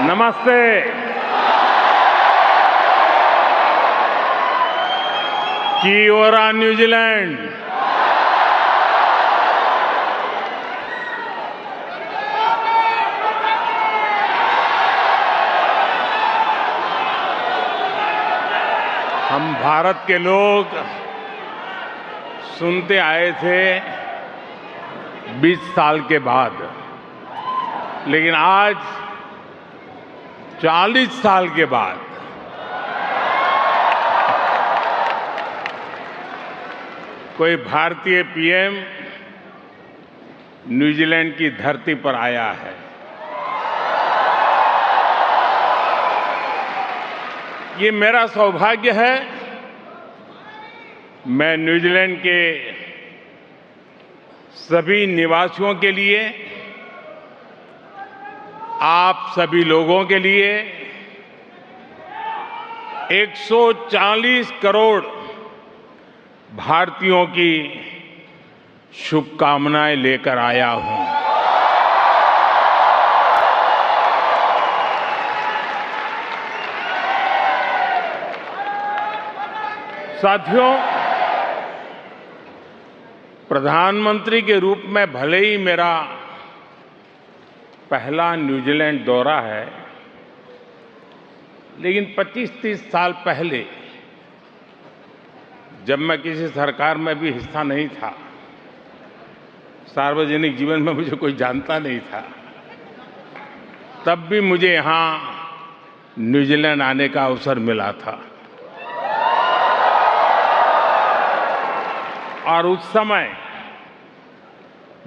नमस्ते। की ओरा न्यूजीलैंड। हम भारत के लोग सुनते आए थे 20 साल के बाद, लेकिन आज 40 साल के बाद कोई भारतीय पीएम न्यूजीलैंड की धरती पर आया है। ये मेरा सौभाग्य है। मैं न्यूजीलैंड के सभी निवासियों के लिए, आप सभी लोगों के लिए 140 करोड़ भारतीयों की शुभकामनाएं लेकर आया हूं। साथियों, प्रधानमंत्री के रूप में भले ही मेरा पहला न्यूजीलैंड दौरा है, लेकिन 25-30 साल पहले जब मैं किसी सरकार में भी हिस्सा नहीं था, सार्वजनिक जीवन में मुझे कोई जानता नहीं था, तब भी मुझे यहां न्यूजीलैंड आने का अवसर मिला था। और उस समय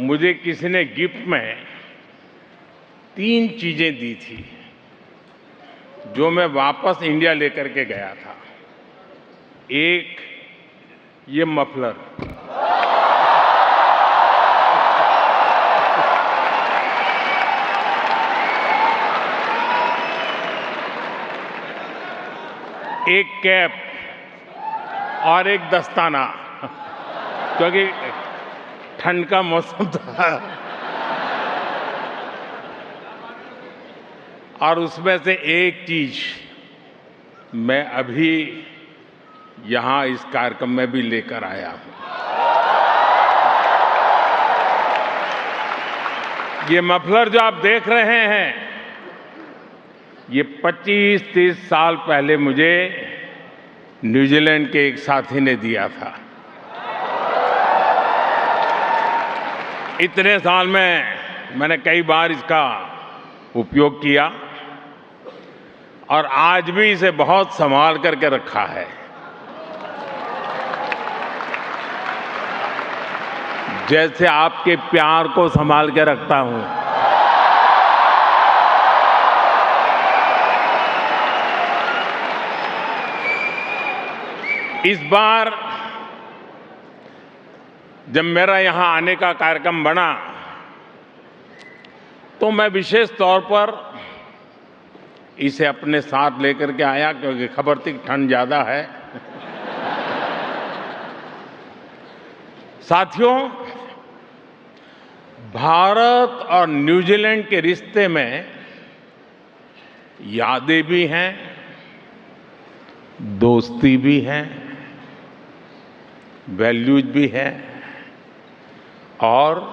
मुझे किसी ने गिफ्ट में 3 चीजें दी थी जो मैं वापस इंडिया लेकर के गया था। एक, ये मफलर। एक कैप और एक दस्ताना, क्योंकि ठंड का मौसम था। और उसमें से एक चीज मैं अभी यहां इस कार्यक्रम में भी लेकर आया हूं। ये मफलर जो आप देख रहे हैं, ये 25-30 साल पहले मुझे न्यूजीलैंड के एक साथी ने दिया था। इतने साल में मैंने कई बार इसका उपयोग किया और आज भी इसे बहुत संभाल करके रखा है। जैसे आपके प्यार को संभाल के रखता हूं। इस बार जब मेरा यहां आने का कार्यक्रम बना तो मैं विशेष तौर पर इसे अपने साथ लेकर के आया, क्योंकि खबर थी ठंड ज्यादा है। साथियों, भारत और न्यूजीलैंड के रिश्ते में यादें भी हैं, दोस्ती भी है, वैल्यूज भी है और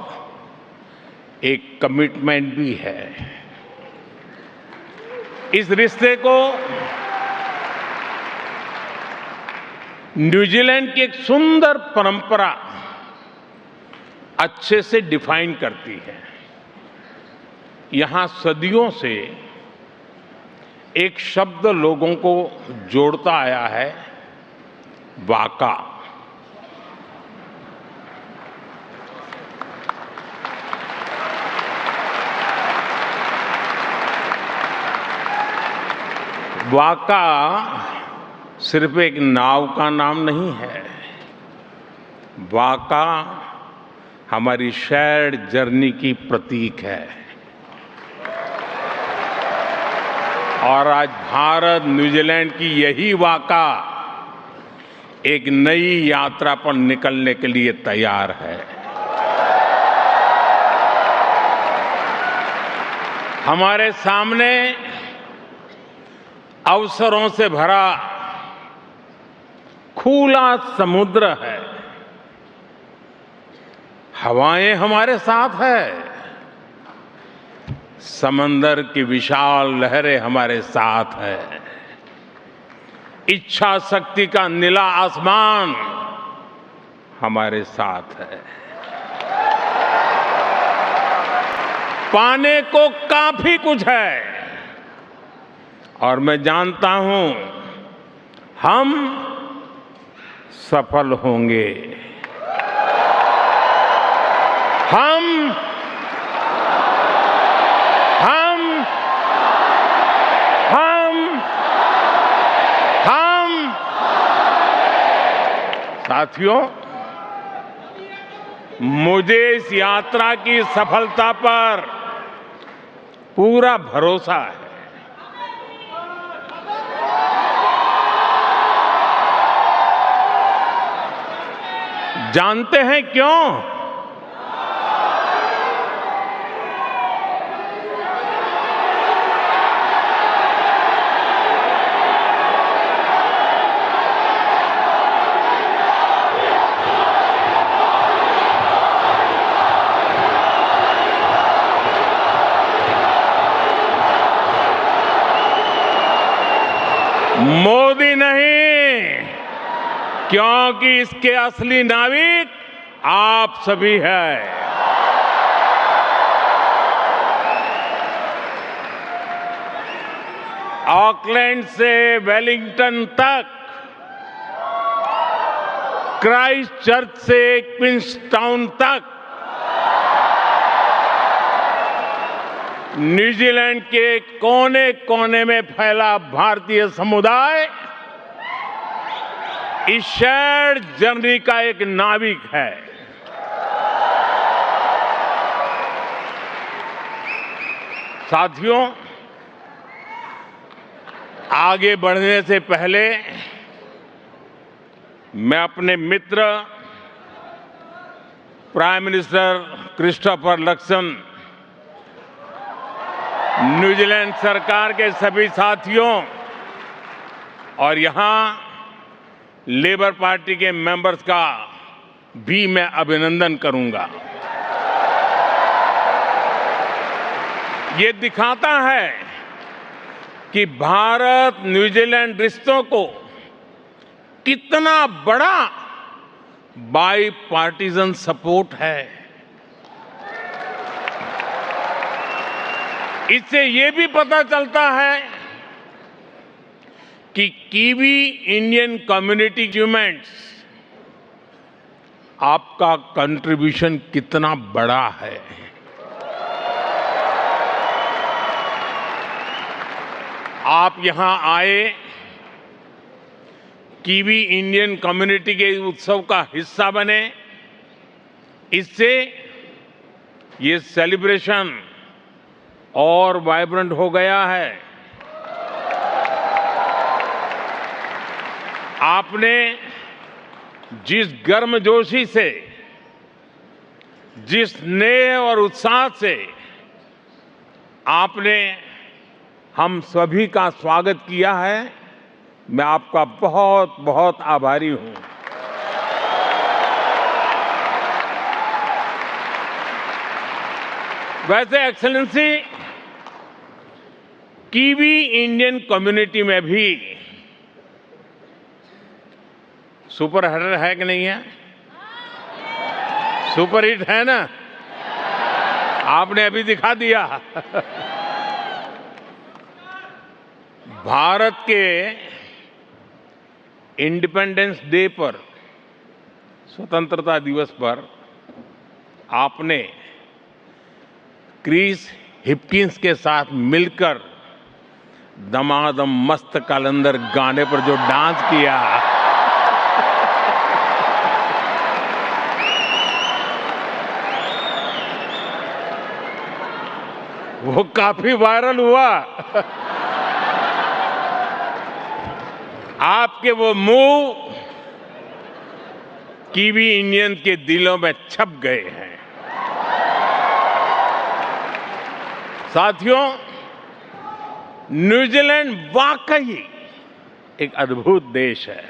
एक कमिटमेंट भी है। इस रिश्ते को न्यूजीलैंड की एक सुंदर परंपरा अच्छे से डिफाइन करती है। यहां सदियों से एक शब्द लोगों को जोड़ता आया है, वाका। वाका सिर्फ एक नाव का नाम नहीं है। वाका हमारी शेयर्ड जर्नी की प्रतीक है। और आज भारत न्यूजीलैंड की यही वाका एक नई यात्रा पर निकलने के लिए तैयार है। हमारे सामने अवसरों से भरा खुला समुद्र है। हवाएं हमारे साथ है, समंदर की विशाल लहरें हमारे साथ है, इच्छा शक्ति का नीला आसमान हमारे साथ है। पाने को काफी कुछ है और मैं जानता हूं हम सफल होंगे। हम साथियों, मुझे इस यात्रा की सफलता पर पूरा भरोसा है। जानते हैं क्यों? मोदी नहीं, क्योंकि इसके असली नाविक आप सभी हैं। ऑकलैंड से वेलिंगटन तक, क्राइस्ट चर्च से क्वींसटाउन तक, न्यूजीलैंड के कोने कोने में फैला भारतीय समुदाय इस शेयर्ड जर्नी का एक नाविक है। साथियों, आगे बढ़ने से पहले मैं अपने मित्र प्राइम मिनिस्टर क्रिस्टोफर लक्सन, न्यूजीलैंड सरकार के सभी साथियों और यहां लेबर पार्टी के मेंबर्स का भी मैं अभिनंदन करूंगा। ये दिखाता है कि भारत न्यूजीलैंड रिश्तों को कितना बड़ा बाई पार्टीजन सपोर्ट है। इससे ये भी पता चलता है कि कीवी इंडियन कम्युनिटी अचीवमेंट्स आपका कंट्रीब्यूशन कितना बड़ा है। आप यहां आए, कीवी इंडियन कम्युनिटी के उत्सव का हिस्सा बने, इससे ये सेलिब्रेशन और वाइब्रेंट हो गया है। आपने जिस गर्मजोशी से, जिस स्नेह और उत्साह से आपने हम सभी का स्वागत किया है, मैं आपका बहुत बहुत आभारी हूं। वैसे एक्सेलेंसी, कीवी इंडियन कम्युनिटी में भी सुपर हिटर है कि नहीं है? सुपर हिट है ना? आपने अभी दिखा दिया। भारत के इंडिपेंडेंस डे पर, स्वतंत्रता दिवस पर आपने क्रिस हिपकिंस के साथ मिलकर दमादम मस्त कलंदर गाने पर जो डांस किया, वो काफी वायरल हुआ। आपके वो मूव कीवी इंडियन के दिलों में छप गए हैं। साथियों, न्यूजीलैंड वाकई एक अद्भुत देश है।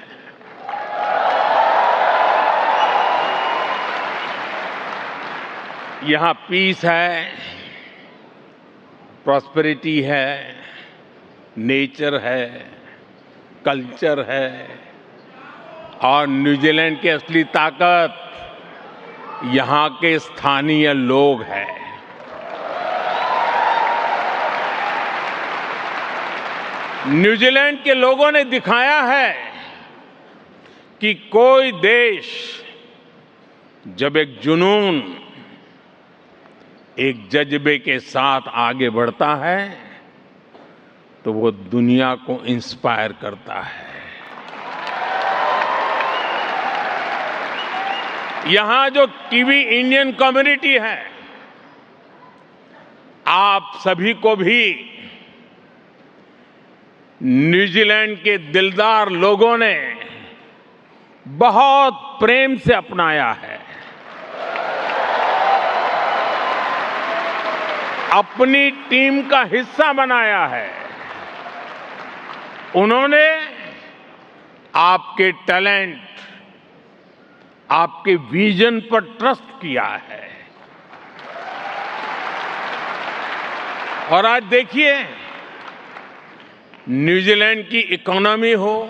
यहां पीस है, प्रॉस्पेरिटी है, नेचर है, कल्चर है और न्यूजीलैंड की असली ताकत यहां के स्थानीय लोग हैं। न्यूजीलैंड के लोगों ने दिखाया है कि कोई देश जब एक जुनून, एक जज्बे के साथ आगे बढ़ता है तो वो दुनिया को इंस्पायर करता है। यहां जो कीवी इंडियन कम्युनिटी है, आप सभी को भी न्यूजीलैंड के दिलदार लोगों ने बहुत प्रेम से अपनाया है, अपनी टीम का हिस्सा बनाया है। उन्होंने आपके टैलेंट, आपके विजन पर ट्रस्ट किया है। और आज देखिए, न्यूजीलैंड की इकोनॉमी हो,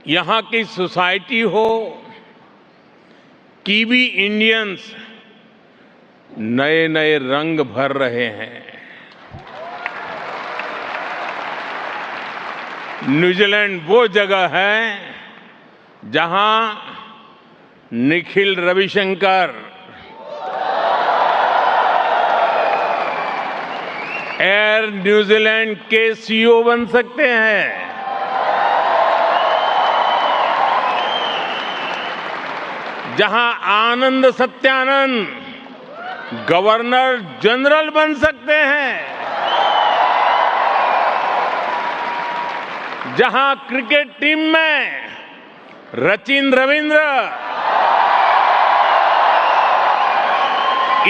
यहां की सोसाइटी हो, कीवी इंडियंस नए नए रंग भर रहे हैं। न्यूजीलैंड वो जगह है जहां निखिल रविशंकर एयर न्यूजीलैंड के सीईओ बन सकते हैं। जहां आनंद सत्यानंद गवर्नर जनरल बन सकते हैं। जहां क्रिकेट टीम में सचिन रविंद्र,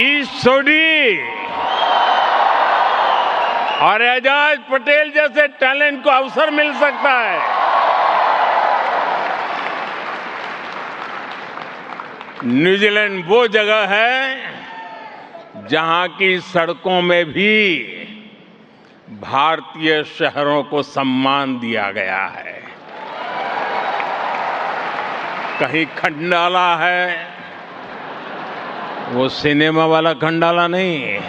ईश सोढ़ी और एजाज पटेल जैसे टैलेंट को अवसर मिल सकता है। न्यूजीलैंड वो जगह है जहां की सड़कों में भी भारतीय शहरों को सम्मान दिया गया है। कहीं खंडाला है, वो सिनेमा वाला खंडाला नहीं,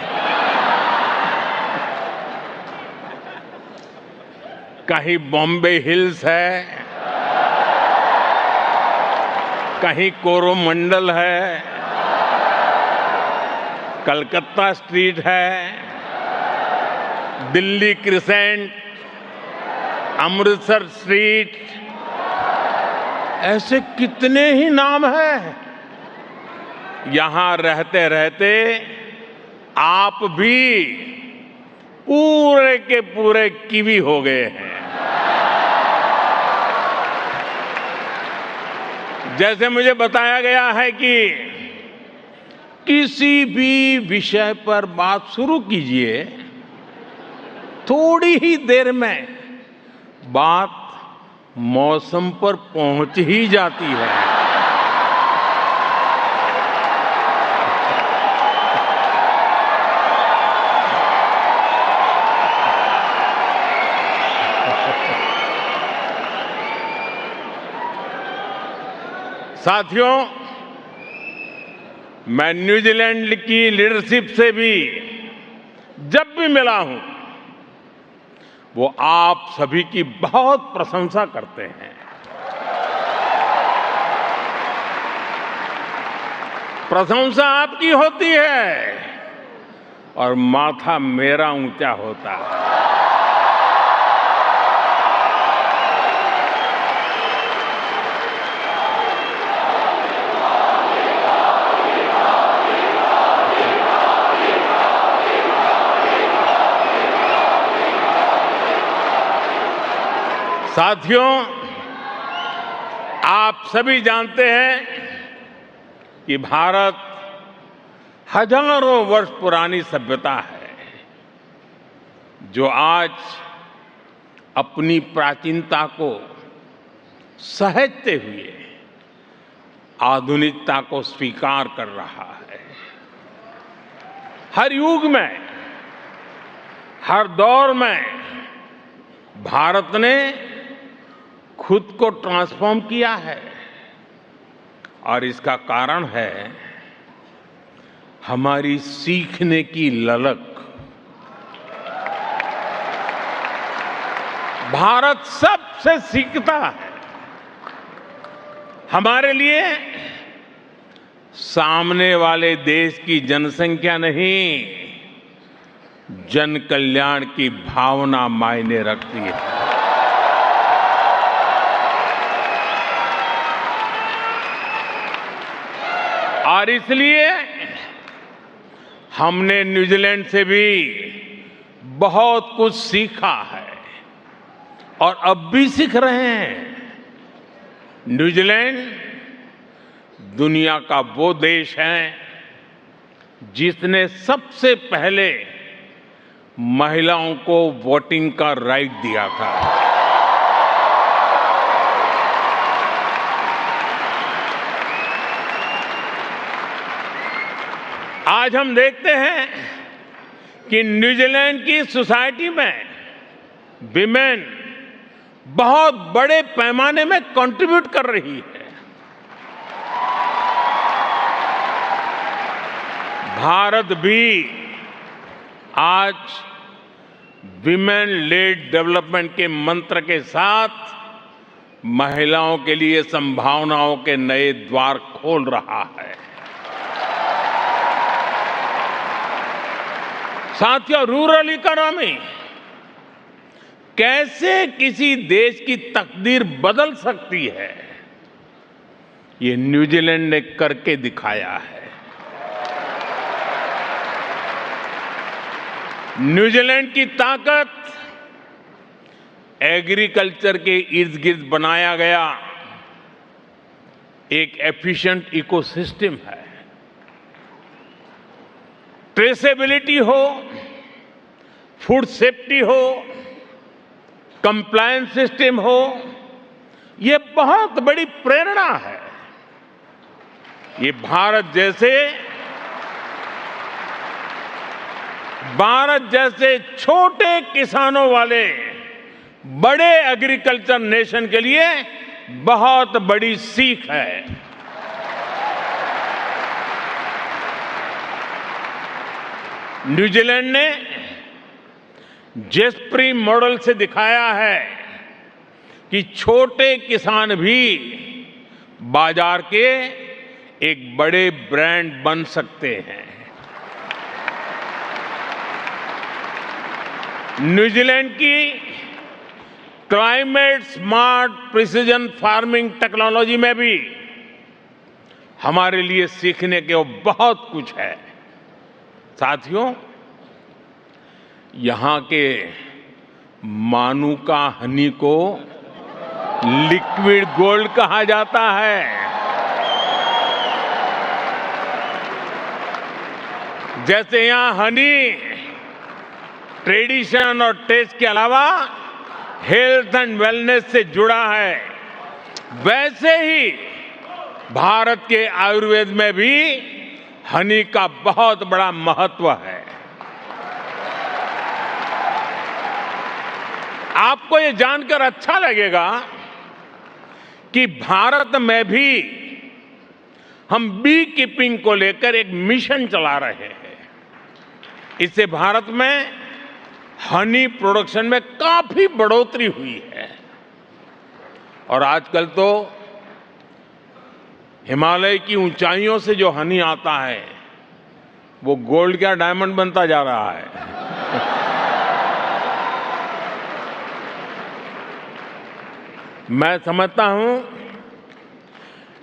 कहीं बॉम्बे हिल्स है, कहीं कोरोमंडल है, कलकत्ता स्ट्रीट है, दिल्ली क्रिसेंट, अमृतसर स्ट्रीट, ऐसे कितने ही नाम हैं। यहां रहते रहते आप भी पूरे के पूरे कीवी हो गए हैं। जैसे मुझे बताया गया है कि किसी भी विषय पर बात शुरू कीजिए, थोड़ी ही देर में बात मौसम पर पहुंच ही जाती है। साथियों, मैं न्यूजीलैंड की लीडरशिप से भी जब भी मिला हूं, वो आप सभी की बहुत प्रशंसा करते हैं। प्रशंसा आपकी होती है और माथा मेरा ऊंचा होता है। साथियों, आप सभी जानते हैं कि भारत हजारों वर्ष पुरानी सभ्यता है। जो आज अपनी प्राचीनता को सहेजते हुए आधुनिकता को स्वीकार कर रहा है। हर युग में, हर दौर में भारत ने खुद को ट्रांसफॉर्म किया है और इसका कारण है हमारी सीखने की ललक। भारत सबसे सीखता है। हमारे लिए सामने वाले देश की जनसंख्या नहीं, जन कल्याण की भावना मायने रखती है। और इसलिए हमने न्यूजीलैंड से भी बहुत कुछ सीखा है और अब भी सीख रहे हैं। न्यूजीलैंड दुनिया का वो देश है जिसने सबसे पहले महिलाओं को वोटिंग का राइट दिया था। आज हम देखते हैं कि न्यूजीलैंड की सोसाइटी में विमेन बहुत बड़े पैमाने में कंट्रीब्यूट कर रही है। भारत भी आज विमेन लेड डेवलपमेंट के मंत्र के साथ महिलाओं के लिए संभावनाओं के नए द्वार खोल रहा है। साथियों, रूरल इकोनॉमी कैसे किसी देश की तकदीर बदल सकती है, ये न्यूजीलैंड ने करके दिखाया है। न्यूजीलैंड की ताकत एग्रीकल्चर के इर्द गिर्द बनाया गया एक एफिशिएंट इकोसिस्टम है। ट्रेसेबिलिटी हो, फूड सेफ्टी हो, कंप्लायंस सिस्टम हो, ये बहुत बड़ी प्रेरणा है। ये भारत जैसे छोटे किसानों वाले बड़े एग्रीकल्चर नेशन के लिए बहुत बड़ी सीख है। न्यूजीलैंड ने जेस्प्री मॉडल से दिखाया है कि छोटे किसान भी बाजार के एक बड़े ब्रांड बन सकते हैं। न्यूजीलैंड की climate smart precision farming technology में भी हमारे लिए सीखने के बहुत कुछ है। साथियों, यहां के मानुका हनी को लिक्विड गोल्ड कहा जाता है। जैसे यहां हनी ट्रेडिशन और टेस्ट के अलावा हेल्थ एंड वेलनेस से जुड़ा है, वैसे ही भारत के आयुर्वेद में भी हनी का बहुत बड़ा महत्व है। आपको ये जानकर अच्छा लगेगा कि भारत में भी हम बी कीपिंग को लेकर एक मिशन चला रहे हैं। इससे भारत में हनी प्रोडक्शन में काफी बढ़ोतरी हुई है और आजकल तो हिमालय की ऊंचाइयों से जो हनी आता है वो गोल्ड क्या डायमंड बनता जा रहा है। मैं समझता हूं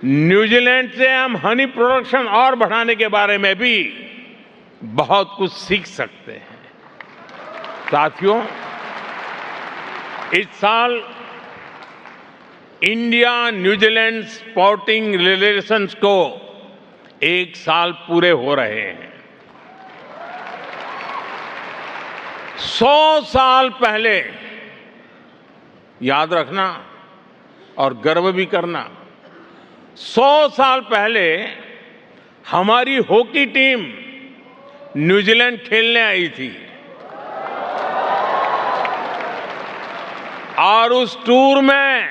न्यूजीलैंड से हम हनी प्रोडक्शन और बढ़ाने के बारे में भी बहुत कुछ सीख सकते हैं। साथियों, इस साल इंडिया न्यूजीलैंड स्पोर्टिंग रिलेशंस को 1 साल पूरे हो रहे हैं। 100 साल पहले, याद रखना और गर्व भी करना, 100 साल पहले हमारी हॉकी टीम न्यूजीलैंड खेलने आई थी और उस टूर में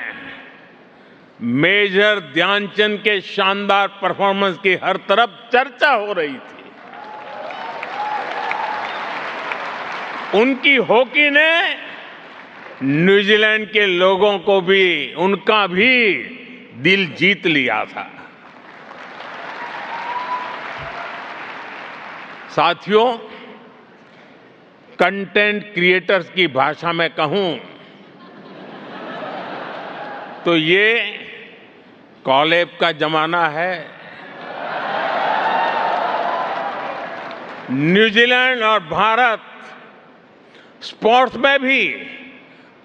मेजर ध्यानचंद के शानदार परफॉर्मेंस की हर तरफ चर्चा हो रही थी। उनकी हॉकी ने न्यूजीलैंड के लोगों को भी, उनका भी दिल जीत लिया था। साथियों, कंटेंट क्रिएटर्स की भाषा में कहूं तो ये कॉलैब का जमाना है। न्यूजीलैंड और भारत स्पोर्ट्स में भी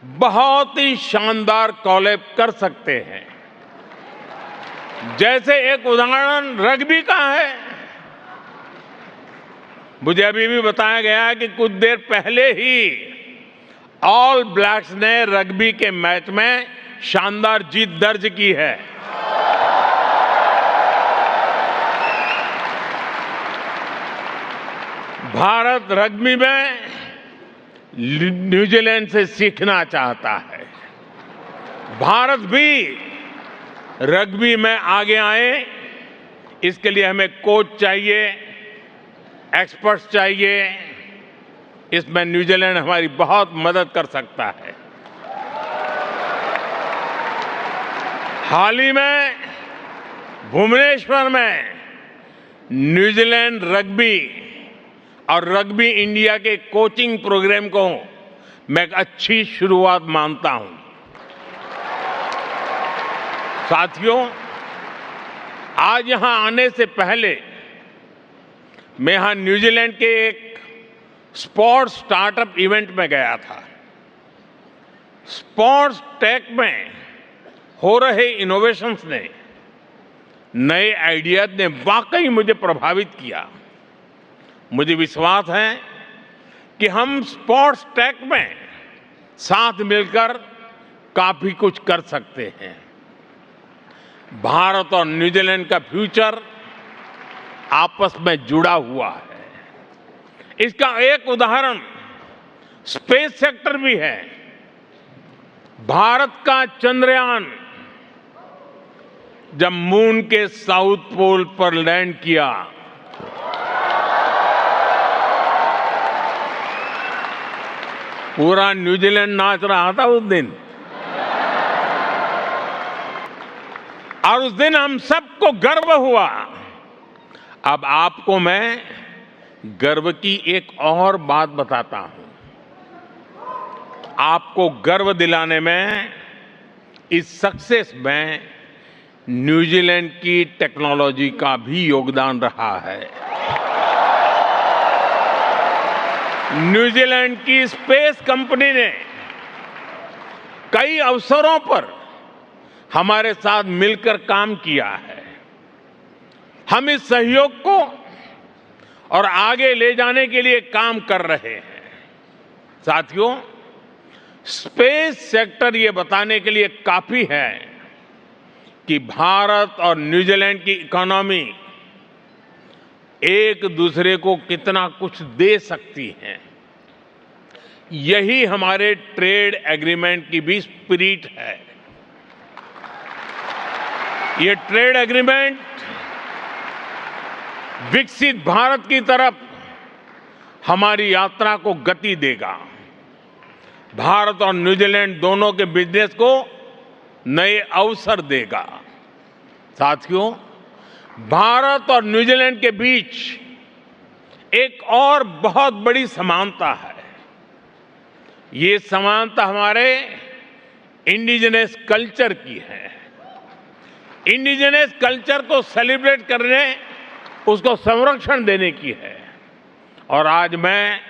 बहुत ही शानदार कॉलैब कर सकते हैं। जैसे एक उदाहरण रग्बी का है। मुझे अभी भी बताया गया है कि कुछ देर पहले ही ऑल ब्लैक्स ने रग्बी के मैच में शानदार जीत दर्ज की है। भारत रग्बी में न्यूजीलैंड से सीखना चाहता है। भारत भी रग्बी में आगे आए, इसके लिए हमें कोच चाहिए, एक्सपर्ट्स चाहिए। इसमें न्यूजीलैंड हमारी बहुत मदद कर सकता है। हाल ही में भुवनेश्वर में न्यूजीलैंड रग्बी और रग्बी इंडिया के कोचिंग प्रोग्राम को मैं एक अच्छी शुरुआत मानता हूं। साथियों, आज यहां आने से पहले मैं यहां न्यूजीलैंड के एक स्पोर्ट्स स्टार्टअप इवेंट में गया था। स्पोर्ट्स टेक में हो रहे इनोवेशंस ने, नए आइडियाज ने वाकई मुझे प्रभावित किया। मुझे विश्वास है कि हम स्पोर्ट्स टेक में साथ मिलकर काफी कुछ कर सकते हैं। भारत और न्यूजीलैंड का फ्यूचर आपस में जुड़ा हुआ है। इसका एक उदाहरण स्पेस सेक्टर भी है। भारत का चंद्रयान जब मून के साउथ पोल पर लैंड किया, पूरा न्यूजीलैंड नाच रहा था उस दिन। और उस दिन हम सबको गर्व हुआ। अब आपको मैं गर्व की एक और बात बताता हूं। आपको गर्व दिलाने में, इस सक्सेस में न्यूजीलैंड की टेक्नोलॉजी का भी योगदान रहा है। न्यूजीलैंड की स्पेस कंपनी ने कई अवसरों पर हमारे साथ मिलकर काम किया है। हम इस सहयोग को और आगे ले जाने के लिए काम कर रहे हैं। साथियों, स्पेस सेक्टर ये बताने के लिए काफी है कि भारत और न्यूजीलैंड की इकोनॉमी एक दूसरे को कितना कुछ दे सकती है। यही हमारे ट्रेड एग्रीमेंट की भी स्पिरिट है। ये ट्रेड एग्रीमेंट विकसित भारत की तरफ हमारी यात्रा को गति देगा। भारत और न्यूजीलैंड दोनों के बिजनेस को नए अवसर देगा। साथियों, भारत और न्यूजीलैंड के बीच एक और बहुत बड़ी समानता है। ये समानता हमारे इंडिजिनस कल्चर की है। इंडिजिनस कल्चर को सेलिब्रेट करने, उसको संरक्षण देने की है। और आज मैं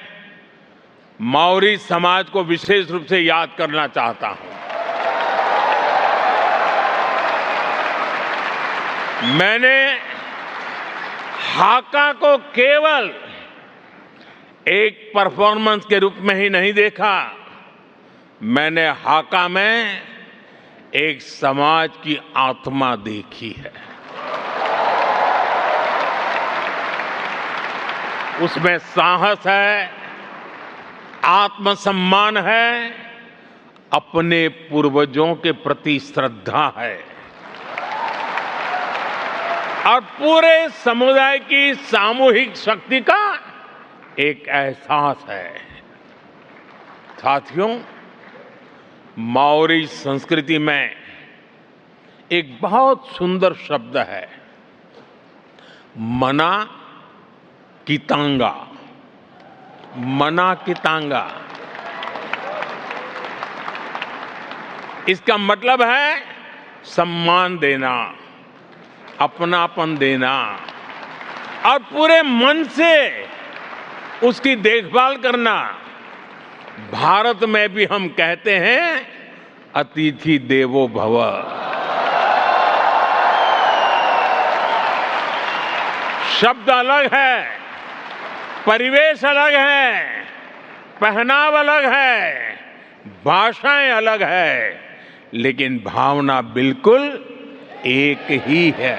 माओरी समाज को विशेष रूप से याद करना चाहता हूं। मैंने हाका को केवल एक परफॉर्मेंस के रूप में ही नहीं देखा, मैंने हाका में एक समाज की आत्मा देखी है। उसमें साहस है, आत्मसम्मान है, अपने पूर्वजों के प्रति श्रद्धा है और पूरे समुदाय की सामूहिक शक्ति का एक एहसास है। साथियों, माओरी संस्कृति में एक बहुत सुंदर शब्द है, मना कितांगा। मना कितांगा, इसका मतलब है सम्मान देना, अपनापन देना और पूरे मन से उसकी देखभाल करना। भारत में भी हम कहते हैं अतिथि देवो भव। शब्द अलग है, परिवेश अलग है, पहनाव अलग है, भाषाएं अलग है, लेकिन भावना बिल्कुल एक ही है।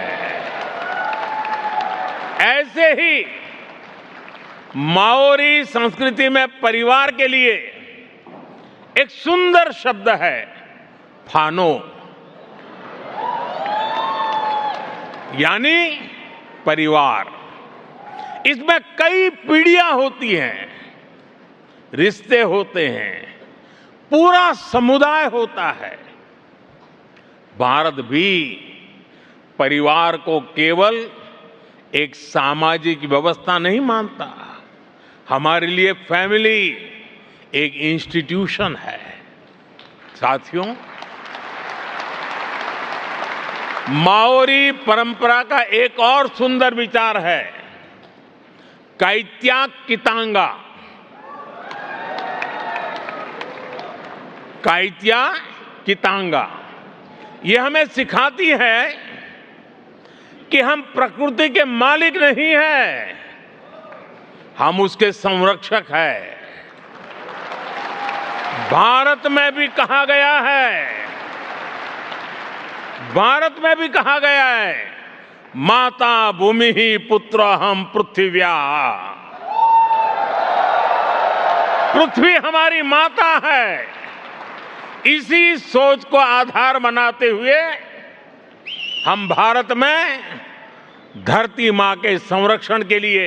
ऐसे ही माओरी संस्कृति में परिवार के लिए एक सुंदर शब्द है, फानो, यानी परिवार। इसमें कई पीढ़ियां होती हैं, रिश्ते होते हैं, पूरा समुदाय होता है। भारत भी परिवार को केवल एक सामाजिक व्यवस्था नहीं मानता, हमारे लिए फैमिली एक इंस्टीट्यूशन है। साथियों, माओरी परंपरा का एक और सुंदर विचार है, काइत्या कितांगा। काइत्या कितांगा ये हमें सिखाती है कि हम प्रकृति के मालिक नहीं हैं, हम उसके संरक्षक हैं। भारत में भी कहा गया है, भारत में भी कहा गया है, माता भूमि ही पुत्र हम पृथ्व्या। पृथ्वी हमारी माता है। इसी सोच को आधार बनाते हुए हम भारत में धरती मां के संरक्षण के लिए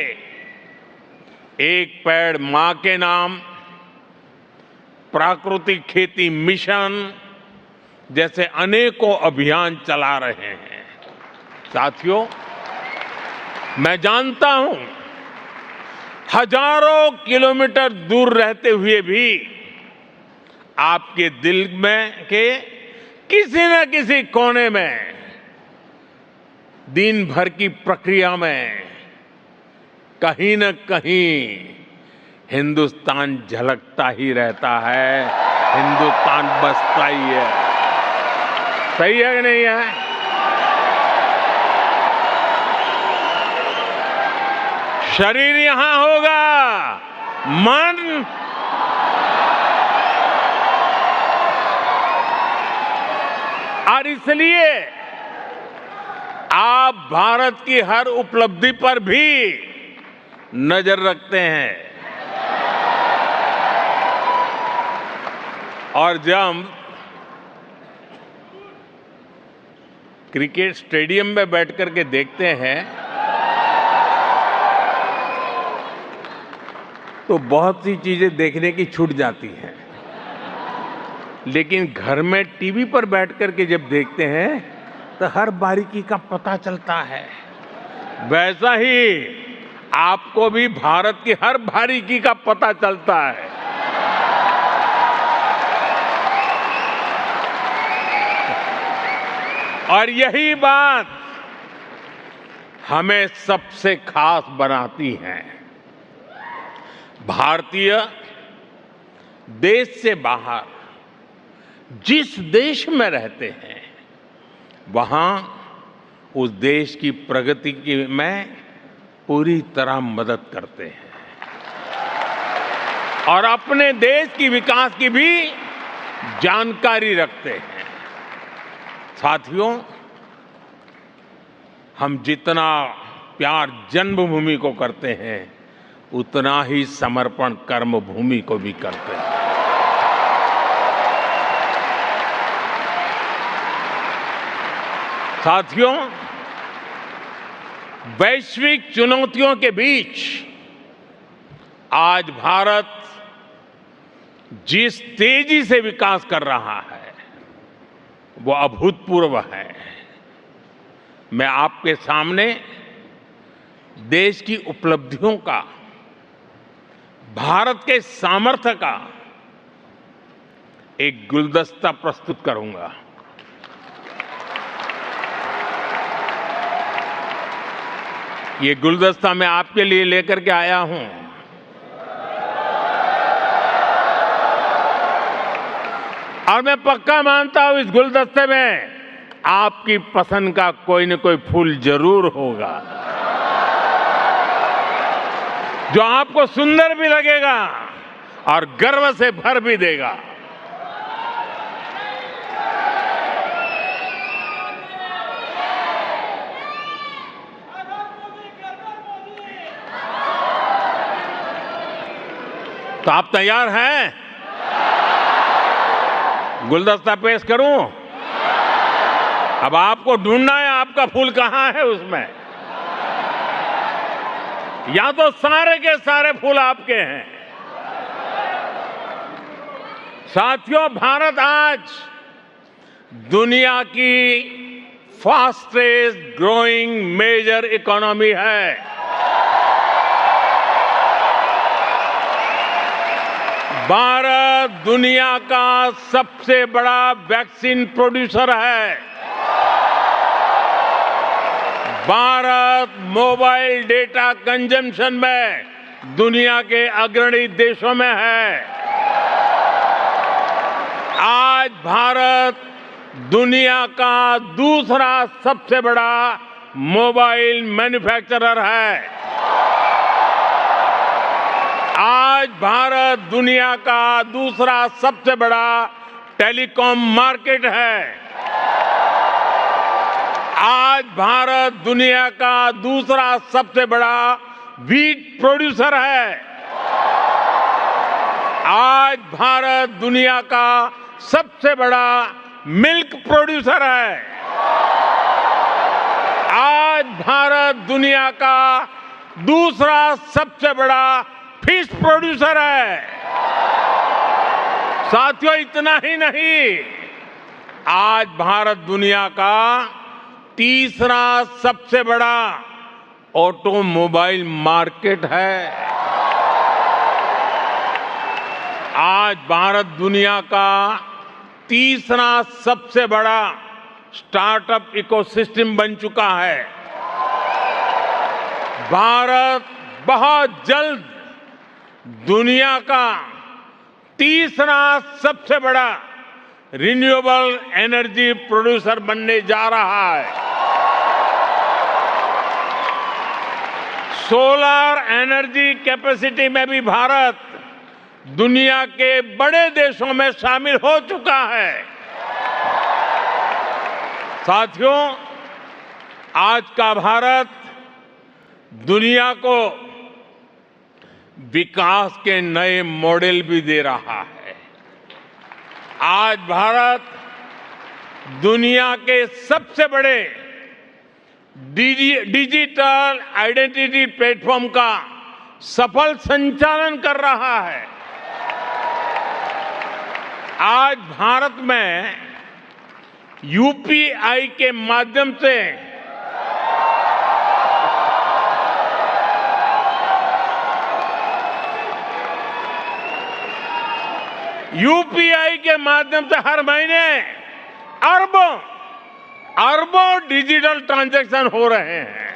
एक पेड़ मां के नाम, प्राकृतिक खेती मिशन जैसे अनेकों अभियान चला रहे हैं। साथियों, मैं जानता हूं हजारों किलोमीटर दूर रहते हुए भी आपके दिल में के किसी न किसी कोने में दिन भर की प्रक्रिया में कहीं न कहीं हिंदुस्तान झलकता ही रहता है, हिंदुस्तान बसता ही है। सही है कि नहीं है? शरीर यहां होगा, मन और इसलिए आप भारत की हर उपलब्धि पर भी नजर रखते हैं। और जब क्रिकेट स्टेडियम में बैठकर के देखते हैं तो बहुत सी चीजें देखने की छूट जाती हैं, लेकिन घर में टीवी पर बैठकर के जब देखते हैं तो हर बारीकी का पता चलता है। वैसा ही आपको भी भारत की हर बारीकी का पता चलता है। और यही बात हमें सबसे खास बनाती है। भारतीय देश से बाहर जिस देश में रहते हैं वहां उस देश की प्रगति में पूरी तरह मदद करते हैं। और अपने देश की विकास की भी जानकारी रखते हैं। साथियों, हम जितना प्यार जन्मभूमि को करते हैं, उतना ही समर्पण कर्मभूमि को भी करते हैं। साथियों, वैश्विक चुनौतियों के बीच आज भारत जिस तेजी से विकास कर रहा है, वो अभूतपूर्व है। मैं आपके सामने देश की उपलब्धियों का, भारत के सामर्थ्य का एक गुलदस्ता प्रस्तुत करूंगा। ये गुलदस्ता मैं आपके लिए लेकर के आया हूं। और मैं पक्का मानता हूं इस गुलदस्ते में आपकी पसंद का कोई न कोई फूल जरूर होगा, जो आपको सुंदर भी लगेगा और गर्व से भर भी देगा। तो आप तैयार हैं? गुलदस्ता पेश करूं? अब आपको ढूंढना है आपका फूल कहां है उसमें। या तो सारे के सारे फूल आपके हैं। साथियों, भारत आज दुनिया की फास्टेस्ट ग्रोइंग मेजर इकोनॉमी है। भारत दुनिया का सबसे बड़ा वैक्सीन प्रोड्यूसर है। भारत मोबाइल डेटा कंजम्पशन में दुनिया के अग्रणी देशों में है। आज भारत दुनिया का दूसरा सबसे बड़ा मोबाइल मैन्युफैक्चरर है। आज भारत दुनिया का दूसरा सबसे बड़ा टेलीकॉम मार्केट है। आज भारत दुनिया का दूसरा सबसे बड़ा व्हीट प्रोड्यूसर है। आज भारत दुनिया का सबसे बड़ा मिल्क प्रोड्यूसर है। आज भारत दुनिया का दूसरा सबसे बड़ा फिश प्रोड्यूसर है। साथियों, इतना ही नहीं, आज भारत दुनिया का तीसरा सबसे बड़ा ऑटोमोबाइल मार्केट है। आज भारत दुनिया का तीसरा सबसे बड़ा स्टार्टअप इकोसिस्टम बन चुका है। भारत बहुत जल्द दुनिया का तीसरा सबसे बड़ा रिन्यूएबल एनर्जी प्रोड्यूसर बनने जा रहा है। सोलर एनर्जी कैपेसिटी में भी भारत दुनिया के बड़े देशों में शामिल हो चुका है। साथियों, आज का भारत दुनिया को विकास के नए मॉडल भी दे रहा है। आज भारत दुनिया के सबसे बड़े डिजिटल आइडेंटिटी प्लेटफॉर्म का सफल संचालन कर रहा है। आज भारत में यूपीआई के माध्यम से हर महीने अरबों डिजिटल ट्रांजैक्शन हो रहे हैं।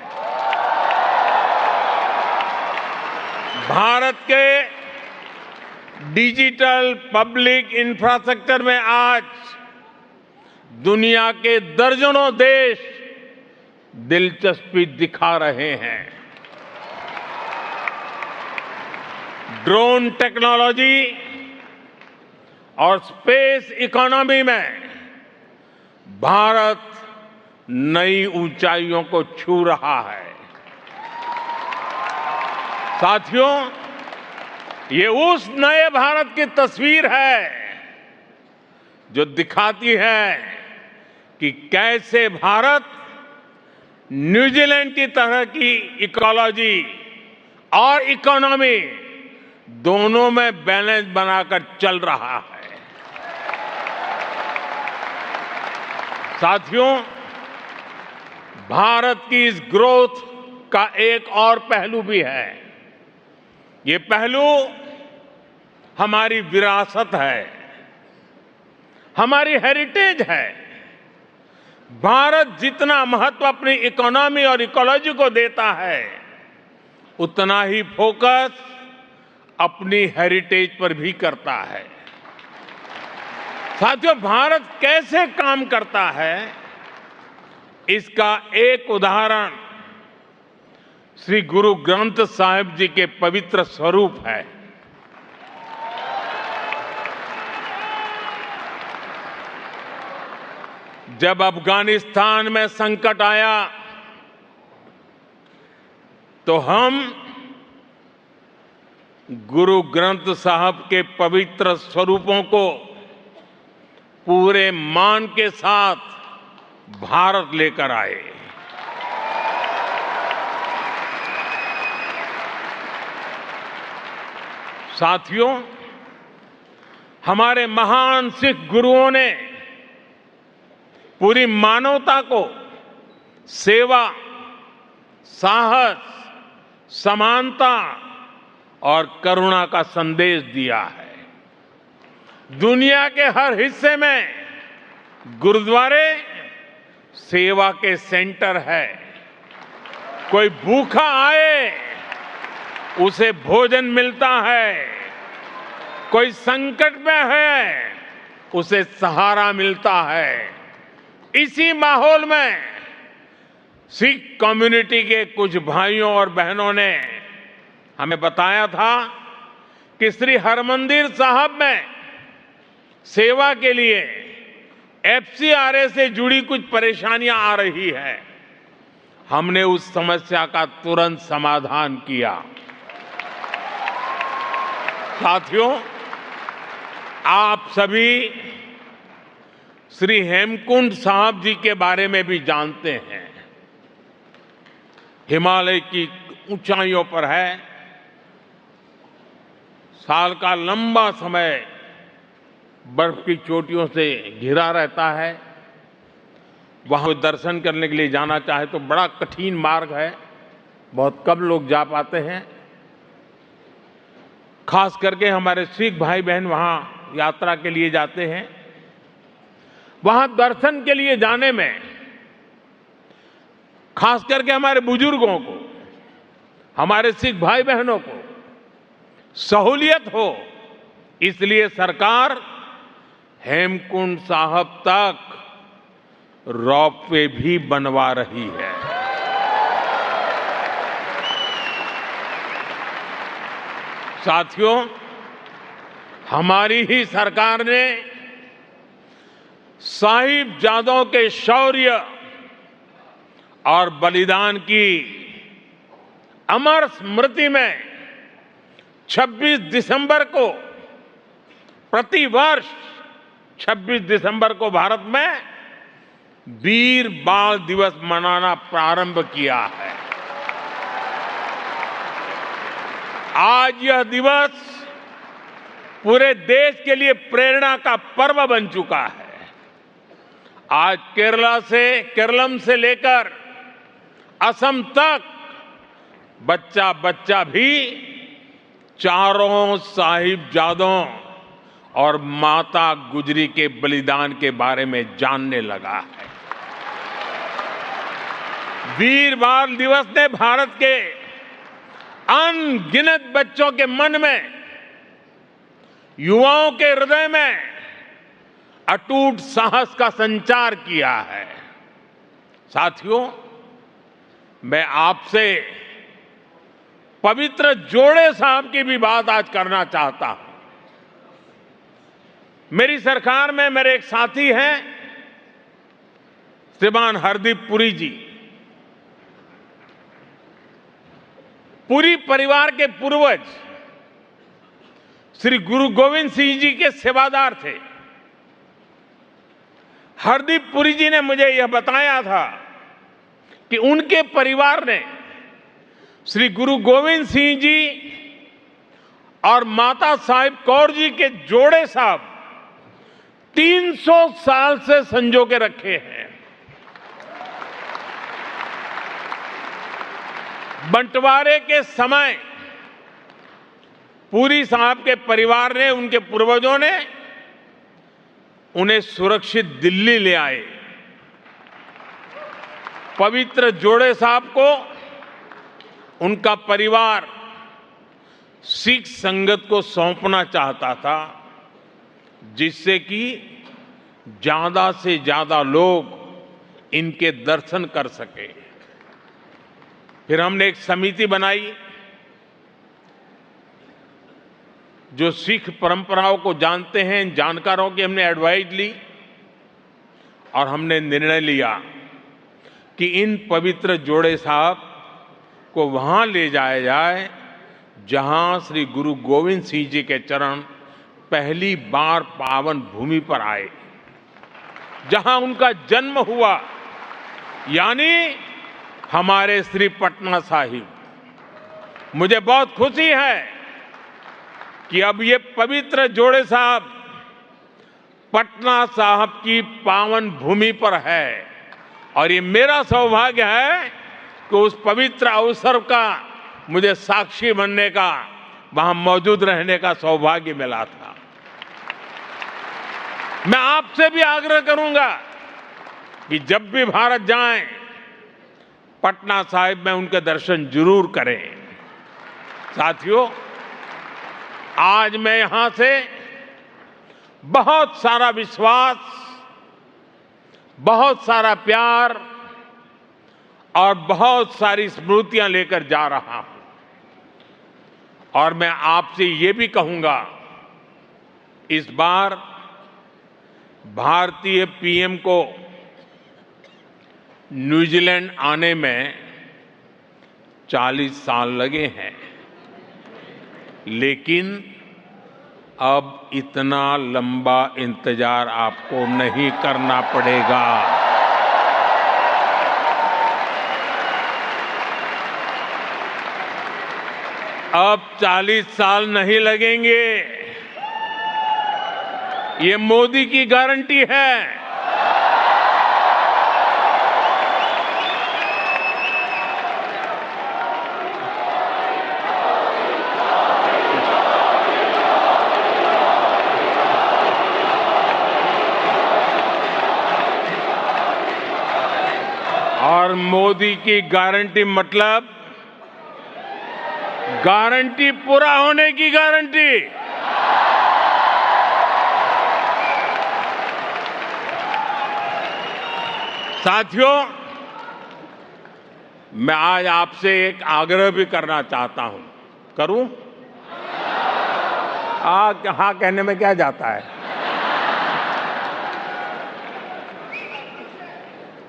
भारत के डिजिटल पब्लिक इंफ्रास्ट्रक्चर में आज दुनिया के दर्जनों देश दिलचस्पी दिखा रहे हैं। ड्रोन टेक्नोलॉजी और स्पेस इकोनॉमी में भारत नई ऊंचाइयों को छू रहा है। साथियों, ये उस नए भारत की तस्वीर है जो दिखाती है कि कैसे भारत न्यूजीलैंड की तरह की इकोलॉजी और इकोनॉमी दोनों में बैलेंस बनाकर चल रहा है। साथियों, भारत की इस ग्रोथ का एक और पहलू भी है। ये पहलू हमारी विरासत है, हमारी हेरिटेज है। भारत जितना महत्व अपनी इकोनॉमी और इकोलॉजी को देता है, उतना ही फोकस अपनी हेरिटेज पर भी करता है। साथियों, भारत कैसे काम करता है, इसका एक उदाहरण श्री गुरु ग्रंथ साहिब जी के पवित्र स्वरूप है। जब अफगानिस्तान में संकट आया तो हम गुरु ग्रंथ साहब के पवित्र स्वरूपों को पूरे मान के साथ भारत लेकर आए। साथियों, हमारे महान सिख गुरुओं ने पूरी मानवता को सेवा, साहस, समानता और करुणा का संदेश दिया है। दुनिया के हर हिस्से में गुरुद्वारे सेवा के सेंटर है। कोई भूखा आए, उसे भोजन मिलता है। कोई संकट में है, उसे सहारा मिलता है। इसी माहौल में सिख कम्युनिटी के कुछ भाइयों और बहनों ने हमें बताया था कि श्री हरमंदिर साहब में सेवा के लिए एफसीआरए से जुड़ी कुछ परेशानियां आ रही है। हमने उस समस्या का तुरंत समाधान किया। साथियों, आप सभी श्री हेमकुंड साहब जी के बारे में भी जानते हैं। हिमालय की ऊंचाइयों पर है। साल का लंबा समय बर्फ की चोटियों से घिरा रहता है। वहां दर्शन करने के लिए जाना चाहे तो बड़ा कठिन मार्ग है। बहुत कम लोग जा पाते हैं। खास करके हमारे सिख भाई बहन वहां यात्रा के लिए जाते हैं। वहां दर्शन के लिए जाने में खास करके हमारे बुजुर्गों को, हमारे सिख भाई बहनों को सहूलियत हो, इसलिए सरकार हेमकुंड साहब तक रोपवे भी बनवा रही है। साथियों, हमारी ही सरकार ने साहिबजादों के शौर्य और बलिदान की अमर स्मृति में 26 दिसंबर को, प्रतिवर्ष 26 दिसंबर को भारत में वीर बाल दिवस मनाना प्रारंभ किया है। आज यह दिवस पूरे देश के लिए प्रेरणा का पर्व बन चुका है। आज केरलम से लेकर असम तक बच्चा बच्चा भी चारों साहिबजादों और माता गुजरी के बलिदान के बारे में जानने लगा है। वीर बाल दिवस ने भारत के अनगिनत बच्चों के मन में, युवाओं के हृदय में अटूट साहस का संचार किया है। साथियों, मैं आपसे पवित्र जोड़े साहब की भी बात आज करना चाहता हूं। मेरी सरकार में मेरे एक साथी हैं श्रीमान हरदीप पुरी जी। पुरी परिवार के पूर्वज श्री गुरु गोविंद सिंह जी के सेवादार थे। हरदीप पुरी जी ने मुझे यह बताया था कि उनके परिवार ने श्री गुरु गोविंद सिंह जी और माता साहिब कौर जी के जोड़े साहब 300 साल से संजो के रखे हैं। बंटवारे के समय पुरी साहब के परिवार ने, उनके पूर्वजों ने उन्हें सुरक्षित दिल्ली ले आए। पवित्र जोड़े साहब को उनका परिवार सिख संगत को सौंपना चाहता था, जिससे कि ज्यादा से ज्यादा लोग इनके दर्शन कर सके। फिर हमने एक समिति बनाई जो सिख परंपराओं को जानते हैं, जानकारों की हमने एडवाइस ली और हमने निर्णय लिया कि इन पवित्र जोड़े साहब को वहां ले जाया जाए जहां श्री गुरु गोविंद सिंह जी के चरण पहली बार पावन भूमि पर आए, जहां उनका जन्म हुआ, यानी हमारे श्री पटना साहिब। मुझे बहुत खुशी है कि अब ये पवित्र जोड़े साहब पटना साहिब की पावन भूमि पर है और ये मेरा सौभाग्य है कि उस पवित्र अवसर का मुझे साक्षी बनने का, वहां मौजूद रहने का सौभाग्य मिला था। मैं आपसे भी आग्रह करूंगा कि जब भी भारत जाएं, पटना साहिब में उनके दर्शन जरूर करें। साथियों, आज मैं यहां से बहुत सारा विश्वास, बहुत सारा प्यार और बहुत सारी स्मृतियां लेकर जा रहा हूं और मैं आपसे ये भी कहूंगा, इस बार भारतीय पीएम को न्यूजीलैंड आने में 40 साल लगे हैं, लेकिन अब इतना लंबा इंतजार आपको नहीं करना पड़ेगा। अब 40 साल नहीं लगेंगे, ये मोदी की गारंटी है। और मोदी की गारंटी मतलब गारंटी पूरा होने की गारंटी। साथियों, मैं आज आपसे एक आग्रह भी करना चाहता हूं। करूं? हाँ कहने में क्या जाता है।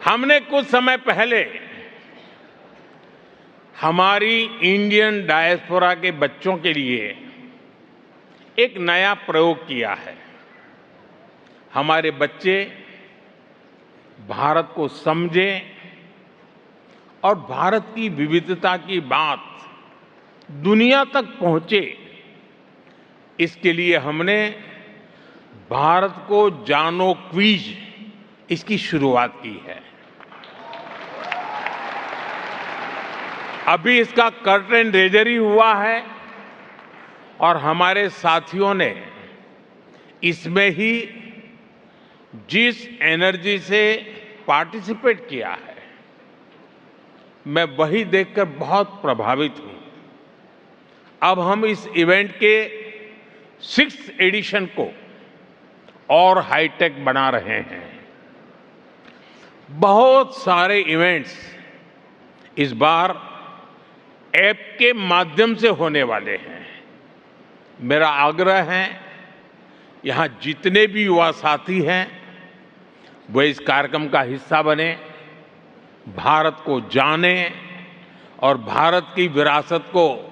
हमने कुछ समय पहले हमारी इंडियन डायस्पोरा के बच्चों के लिए एक नया प्रयोग किया है। हमारे बच्चे भारत को समझें और भारत की विविधता की बात दुनिया तक पहुंचे, इसके लिए हमने भारत को जानो क्विज, इसकी शुरुआत की है। अभी इसका कर्टेन रेजर ही हुआ है और हमारे साथियों ने इसमें ही जिस एनर्जी से पार्टिसिपेट किया है, मैं वही देखकर बहुत प्रभावित हूं। अब हम इस इवेंट के 6th एडिशन को और हाईटेक बना रहे हैं। बहुत सारे इवेंट्स इस बार ऐप के माध्यम से होने वाले हैं। मेरा आग्रह है यहां जितने भी युवा साथी हैं वो इस कार्यक्रम का हिस्सा बने, भारत को जाने और भारत की विरासत को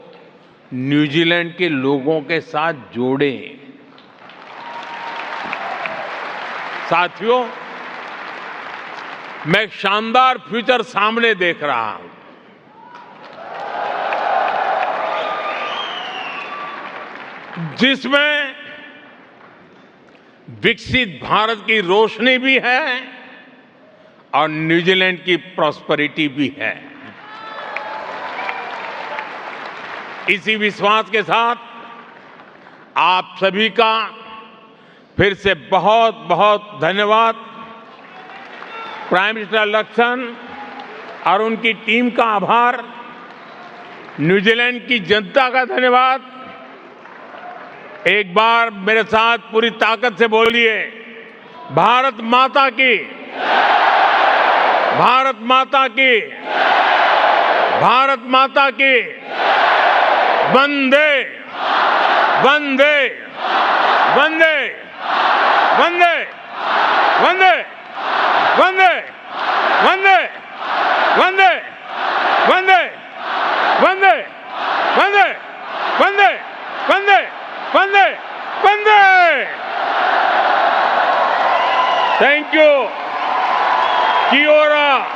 न्यूजीलैंड के लोगों के साथ जोड़ें। साथियों, मैं एक शानदार फ्यूचर सामने देख रहा हूं। जिसमें विकसित भारत की रोशनी भी है और न्यूजीलैंड की प्रॉस्पेरिटी भी है। इसी विश्वास के साथ आप सभी का फिर से बहुत बहुत धन्यवाद। प्राइम मिनिस्टर लक्ष्मण और उनकी टीम का आभार, न्यूजीलैंड की जनता का धन्यवाद। एक बार मेरे साथ पूरी ताकत से बोलिए, भारत माता की, भारत माता की, भारत माता की, वंदे वंदे वंदे वंदे वंदे वंदे वंदे वंदे वंदे वंदे वंदे वंदे वंदे वंदे वंदे। Thank you. की ओरा।